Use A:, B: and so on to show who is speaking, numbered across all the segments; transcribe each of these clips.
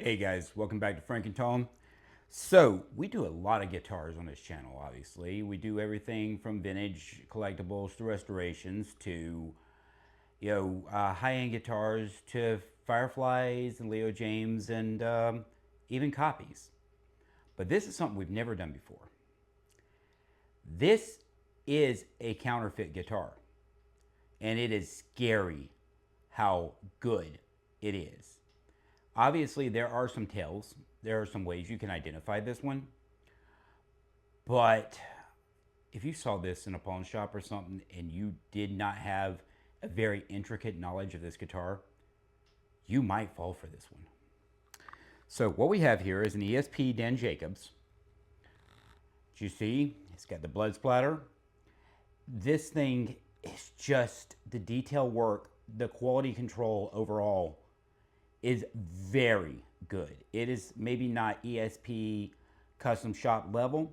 A: Hey guys, welcome back to Frankentone. So, we do a lot of guitars on this channel, obviously. We do everything from vintage collectibles to restorations to, high-end guitars to Fireflies and Leo James and even copies. But this is something we've never done before. This is a counterfeit guitar. And it is scary how good it is. Obviously, there are some tells. There are some ways you can identify this one. But if you saw this in a pawn shop or something and you did not have a very intricate knowledge of this guitar, you might fall for this one. So what we have here is an ESP Dan Jacobs. As you see, it's got the blood splatter. This thing is just the detail work, the quality control overall is very good. It is maybe not ESP custom shop level.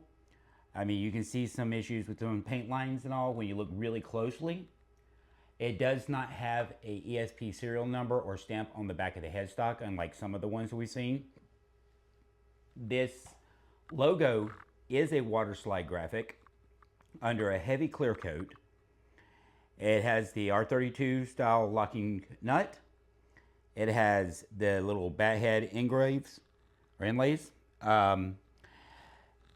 A: I mean, you can see some issues with doing paint lines and all when you look really closely. It does not have a ESP serial number or stamp on the back of the headstock, unlike some of the ones we've seen. This logo is a water slide graphic under a heavy clear coat. It has the R32 style locking nut. It has the little bat head engraves or inlays.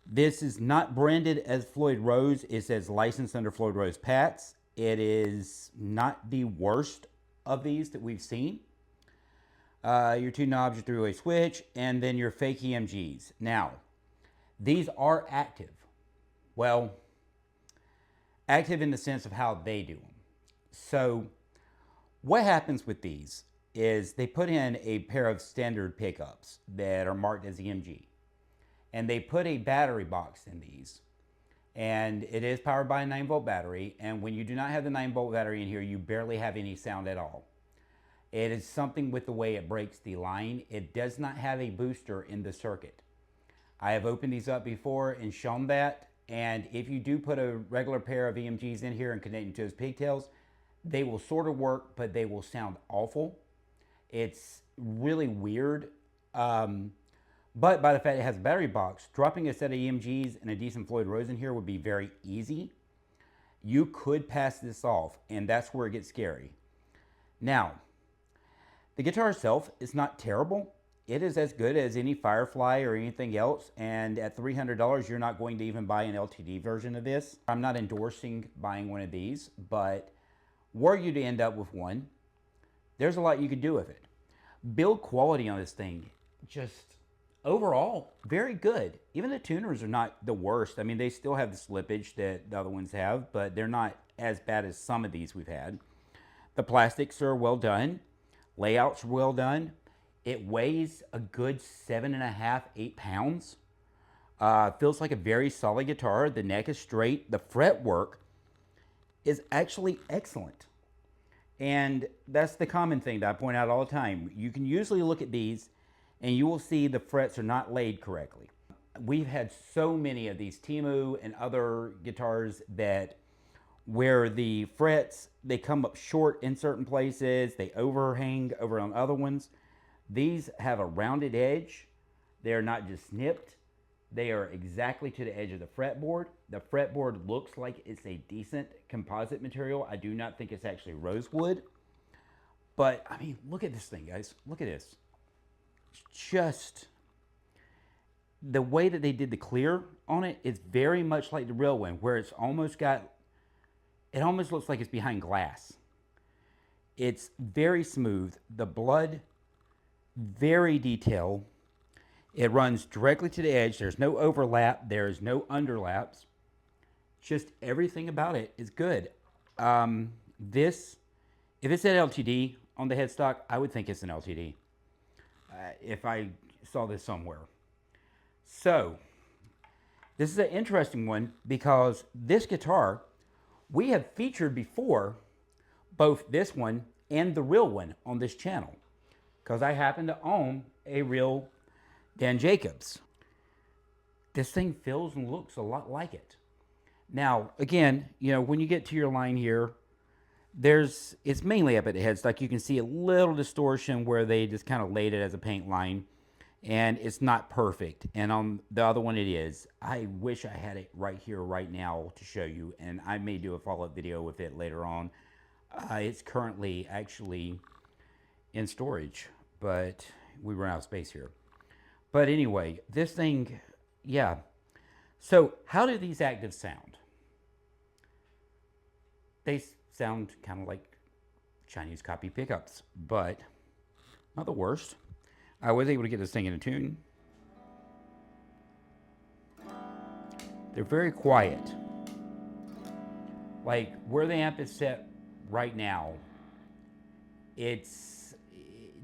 A: This is not branded as Floyd Rose. It says licensed under Floyd Rose Pats. It is not the worst of these that we've seen. Your two knobs, your three-way switch, and then your fake EMGs. Now, these are active. Well, active in the sense of how they do them. So, what happens with these is they put in a pair of standard pickups that are marked as EMG. And they put a battery box in these. And it is powered by a 9-volt battery. And when you do not have the 9-volt battery in here, you barely have any sound at all. It is something with the way it breaks the line. It does not have a booster in the circuit. I have opened these up before and shown that. And if you do put a regular pair of EMGs in here and connect them to those pigtails, they will sort of work, but they will sound awful. It's really weird, but by the fact it has a battery box, dropping a set of EMGs and a decent Floyd Rose in here would be very easy. You could pass this off, and that's where it gets scary. Now, the guitar itself is not terrible. It is as good as any Firefly or anything else, and at $300, you're not going to even buy an LTD version of this. I'm not endorsing buying one of these, but were you to end up with one, there's a lot you could do with it. Build quality on this thing, just overall, very good. Even the tuners are not the worst. I mean, they still have the slippage that the other ones have, but they're not as bad as some of these we've had. The plastics are well done. Layouts are well done. It weighs a good 7.5, 8 pounds. Feels like a very solid guitar. The neck is straight. The fretwork is actually excellent. And that's the common thing that I point out all the time. You can usually look at these and you will see the frets are not laid correctly. We've had so many of these Temu and other guitars that where the frets, they come up short in certain places, they overhang over on other ones. These have a rounded edge. They're not just snipped. They are exactly to the edge of the fretboard. The fretboard looks like it's a decent composite material. I do not think it's actually rosewood. But, I mean, look at this thing, guys. Look at this. It's just the way that they did the clear on it is very much like the real one, where it's almost got, it almost looks like it's behind glass. It's very smooth. The blood, very detailed. It runs directly to the edge. There's no overlap. There's no underlaps. Just everything about it is good. This, if it said LTD on the headstock, I would think it's an LTD. If I saw this somewhere. So, this is an interesting one because this guitar, we have featured before both this one and the real one on this channel. Because I happen to own a real Dan Jacobs. This thing feels and looks a lot like it. Now, again, you know, when you get to your line here, it's mainly up at the headstock. You can see a little distortion where they just kind of laid it as a paint line. and it's not perfect. And on the other one it is. I wish I had it right here right now to show you, and I may do a follow-up video with it later on. It's currently actually in storage, but we run out of space here. But anyway, this thing, yeah. So how do these actives sound? They sound kind of like Chinese copy pickups, but not the worst. I was able to get this thing in a tune. They're very quiet. Like where the amp is set right now, it's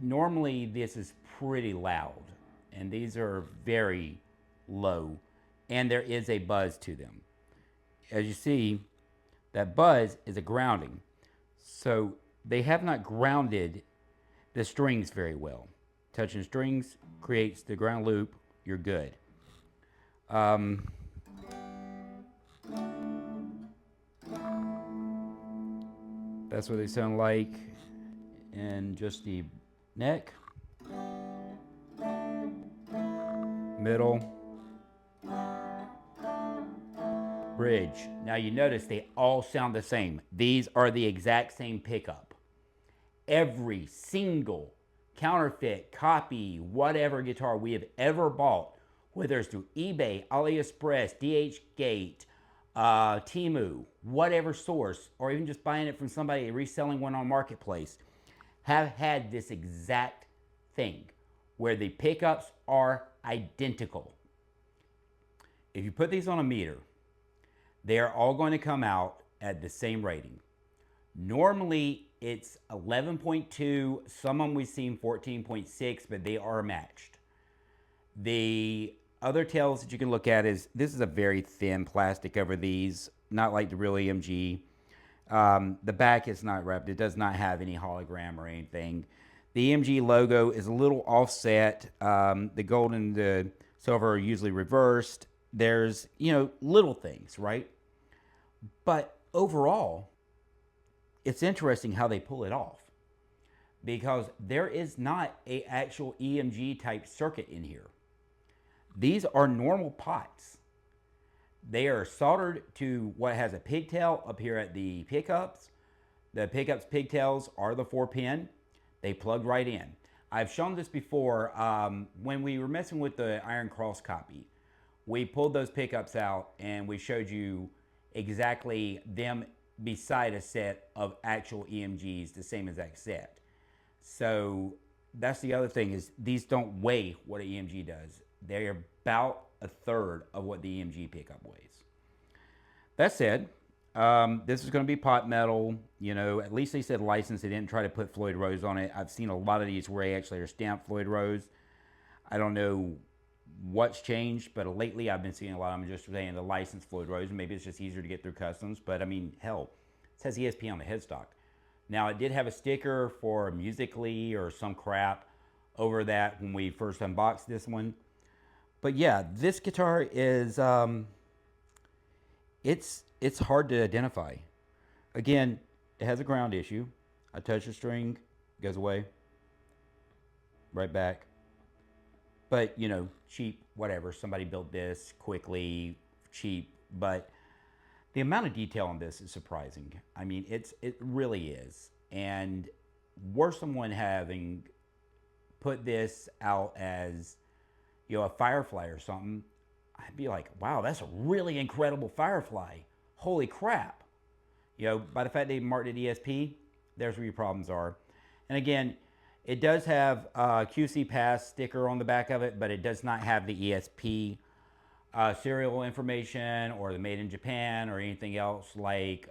A: normally this is pretty loud, and these are very low, and there is a buzz to them. As you see, that buzz is a grounding. So they have not grounded the strings very well. Touching strings creates the ground loop. You're good. That's what they sound like in just the neck, middle, bridge. Now you notice they all sound the same. These are the exact same pickup. Every single counterfeit, copy, whatever guitar we have ever bought, whether it's through eBay, AliExpress, DHgate, Temu, whatever source, or even just buying it from somebody reselling one on Marketplace, have had this exact thing where the pickups are identical. If you put these on a meter, they are all going to come out at the same rating. Normally it's 11.2, some of them we've seen 14.6, but they are matched. The other tells that you can look at is, this is a very thin plastic over these, not like the real EMG. The back is not wrapped, it does not have any hologram or anything. The EMG logo is a little offset. The gold and the silver are usually reversed. There's, little things, right? But overall, it's interesting how they pull it off, because there is not an actual EMG type circuit in here. These are normal pots. They are soldered to what has a pigtail up here at the pickups. The pickups pigtails are the 4-pin. They plug right in. I've shown this before when we were messing with the Iron Cross copy. We pulled those pickups out and we showed you exactly them beside a set of actual EMGs, the same exact set. So that's the other thing, is these don't weigh what an EMG does. They're about a third of what the EMG pickup weighs. That said, this is going to be pot metal. At least they said licensed. They didn't try to put Floyd Rose on it. I've seen a lot of these where they actually are stamped Floyd Rose. I don't know what's changed, but lately I've been seeing a lot of them just saying the licensed Floyd Rose. Maybe it's just easier to get through customs, but I mean, hell, it says ESP on the headstock. Now, it did have a sticker for Musically or some crap over that when we first unboxed this one. But yeah, this guitar is, it's hard to identify. Again, it has a ground issue. I touch the string, goes away, right back. But, cheap, whatever. Somebody built this quickly, cheap. But the amount of detail on this is surprising. I mean, it really is. And were someone having put this out as, a Firefly or something, I'd be like, wow, that's a really incredible Firefly. Holy crap. By the fact they marked it ESP, there's where your problems are. And again, it does have a QC Pass sticker on the back of it, but it does not have the ESP serial information or the Made in Japan or anything else like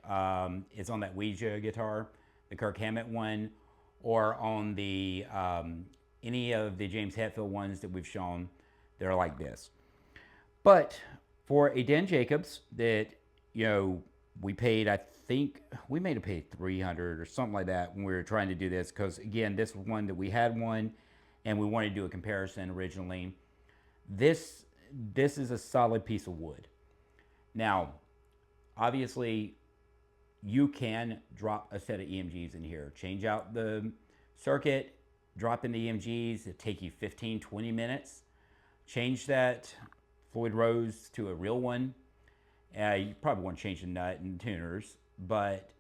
A: it's on that Ouija guitar, the Kirk Hammett one, or on the any of the James Hetfield ones that we've shown. They're like this. But for a Dan Jacobs that, we paid, I think we may have paid $300 or something like that when we were trying to do this, because again, this was one that we had one and we wanted to do a comparison originally. This is a solid piece of wood. Now, obviously, you can drop a set of EMGs in here, change out the circuit, drop into EMGs. It'll take you 15, 20 minutes. Change that Floyd Rose to a real one. You probably want to change the nut and tuners, but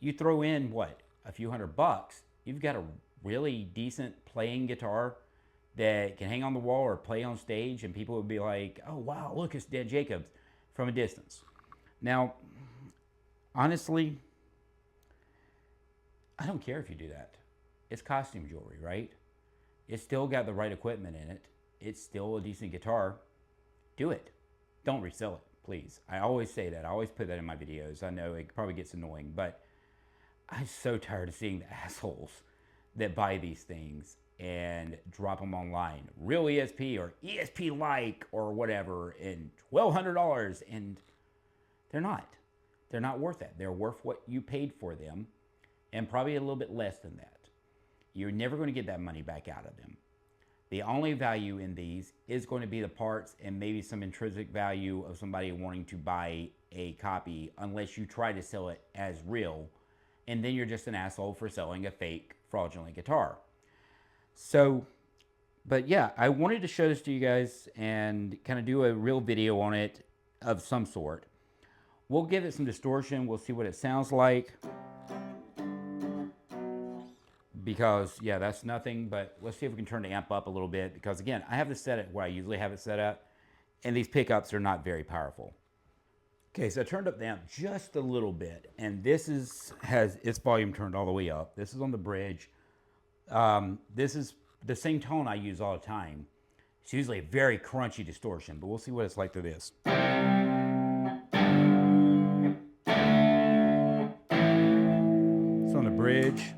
A: you throw in, what, a few $100, you've got a really decent playing guitar that can hang on the wall or play on stage, and people would be like, oh, wow, look, it's Dan Jacobs from a distance. Now, honestly, I don't care if you do that. It's costume jewelry, right? It's still got the right equipment in it. It's still a decent guitar. Do it. Don't resell it, please. I always say that. I always put that in my videos. I know it probably gets annoying, but I'm so tired of seeing the assholes that buy these things and drop them online. Real ESP or ESP like or whatever, and $1,200, and they're not. They're not worth that. They're worth what you paid for them, and probably a little bit less than that. You're never going to get that money back out of them. The only value in these is going to be the parts and maybe some intrinsic value of somebody wanting to buy a copy, unless you try to sell it as real, and then you're just an asshole for selling a fake fraudulent guitar. So, but yeah, I wanted to show this to you guys and kind of do a real video on it of some sort. We'll give it some distortion. We'll see what it sounds like. Because, yeah, that's nothing, but let's see if we can turn the amp up a little bit, because, again, I have this set at where I usually have it set up, and these pickups are not very powerful. Okay, so I turned up the amp just a little bit, and this has its volume turned all the way up. This is on the bridge. This is the same tone I use all the time. It's usually a very crunchy distortion, but we'll see what it's like through this. It's on the bridge.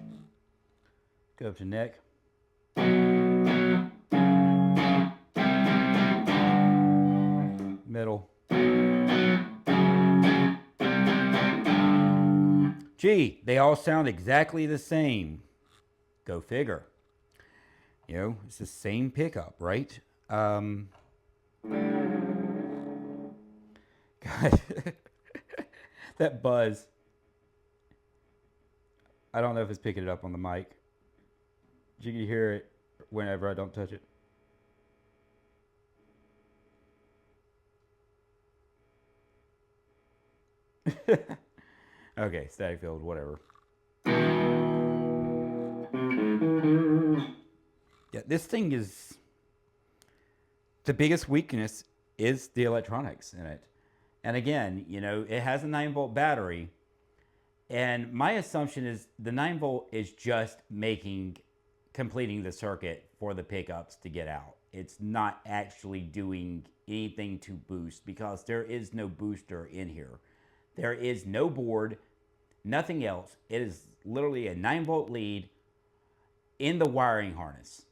A: Go up to neck. Middle. Gee, they all sound exactly the same. Go figure. You know, it's the same pickup, right? God. That buzz. I don't know if it's picking it up on the mic. You can hear it whenever I don't touch it. Okay, static field, whatever. Yeah, this thing is, the biggest weakness is the electronics in it. And again, you know, it has a 9-volt battery, and my assumption is the 9-volt is just completing the circuit for the pickups to get out. It's not actually doing anything to boost, because there is no booster in here. There is no board, nothing else. It is literally a 9-volt lead in the wiring harness.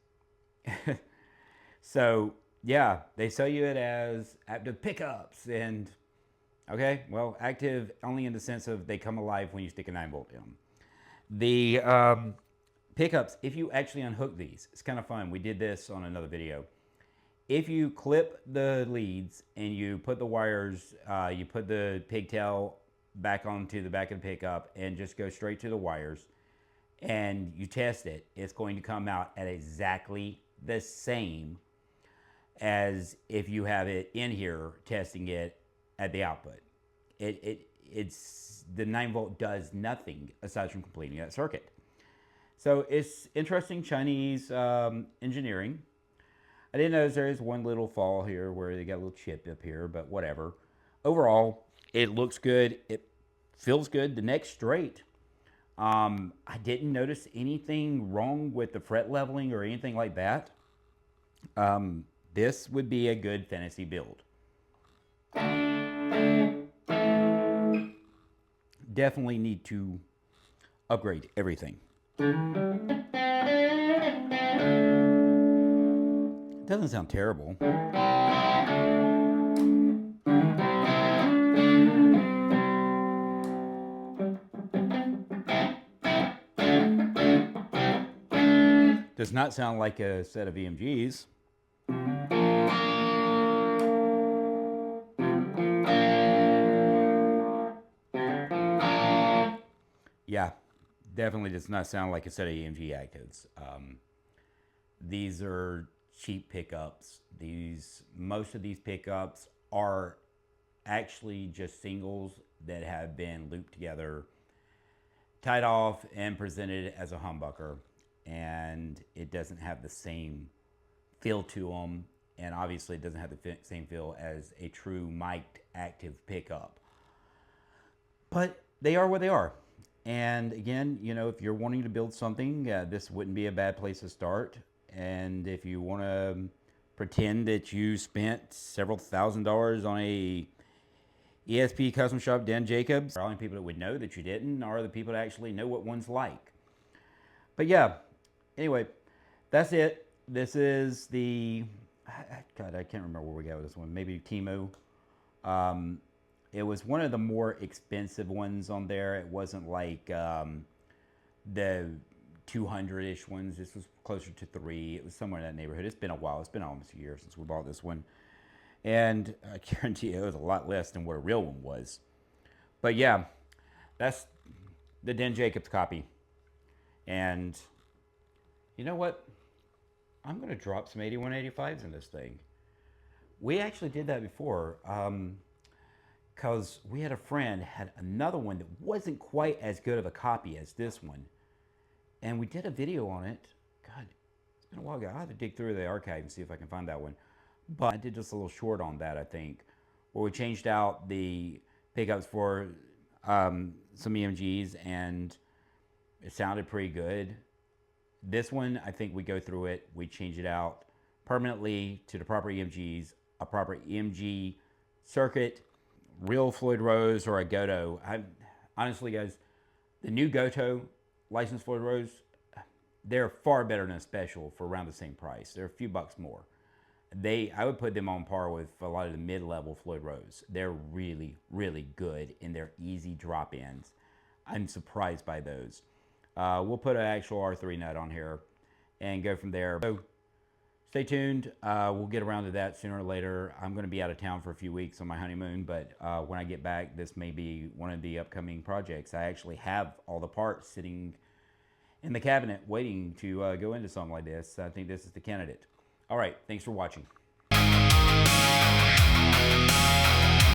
A: So yeah, they sell you it as active pickups, and okay, well, active only in the sense of they come alive when you stick a 9-volt in them. The pickups, if you actually unhook these, it's kind of fun. We did this on another video. If you clip the leads and you put the wires, you put the pigtail back onto the back of the pickup and just go straight to the wires, and you test it, it's going to come out at exactly the same as if you have it in here testing it at the output. It's the 9-volt does nothing aside from completing that circuit. So it's interesting Chinese engineering. I didn't notice there is one little fall here where they got a little chip up here, but whatever. Overall, it looks good. It feels good. The neck's straight. I didn't notice anything wrong with the fret leveling or anything like that. This would be a good fantasy build. Definitely need to upgrade everything. It doesn't sound terrible. Does not sound like a set of EMGs. Yeah, definitely does not sound like a set of EMG actives. these are cheap pickups. Most of these pickups are actually just singles that have been looped together, tied off, and presented as a humbucker. And it doesn't have the same feel to them. And obviously, it doesn't have the same feel as a true mic'd active pickup. But they are what they are. And again, you know, if you're wanting to build something, this wouldn't be a bad place to start. And if you want to pretend that you spent several $1,000s on a ESP custom shop Dan Jacobs, the only people that would know that you didn't are the people that actually know what one's like. But yeah, anyway, that's it. This is the, God, I can't remember where we got with this one. Maybe Temu. It was one of the more expensive ones on there. It wasn't like the 200-ish ones. This was closer to $3. It was somewhere in that neighborhood. It's been a while. It's been almost a year since we bought this one. And I guarantee you it was a lot less than what a real one was. But yeah, that's the Dan Jacobs copy. And you know what? I'm going to drop some 8185s in this thing. We actually did that before. Because we had a friend had another one that wasn't quite as good of a copy as this one. And we did a video on it. God, it's been a while ago. I'll have to dig through the archive and see if I can find that one. But I did just a little short on that, I think, where we changed out the pickups for some EMGs, and it sounded pretty good. This one, I think we go through it. We change it out permanently to the proper EMGs, a proper EMG circuit, real Floyd Rose or a Goto. Honestly, guys, the new Goto licensed Floyd Rose, they're far better than a special for around the same price. They're a few bucks more. I would put them on par with a lot of the mid-level Floyd Rose. They're really, really good in their easy drop-ins. I'm surprised by those. We'll put an actual R3 nut on here and go from there. So stay tuned. We'll get around to that sooner or later. I'm going to be out of town for a few weeks on my honeymoon, but when I get back, this may be one of the upcoming projects. I actually have all the parts sitting in the cabinet waiting to go into something like this. I think this is the candidate. All right, thanks for watching.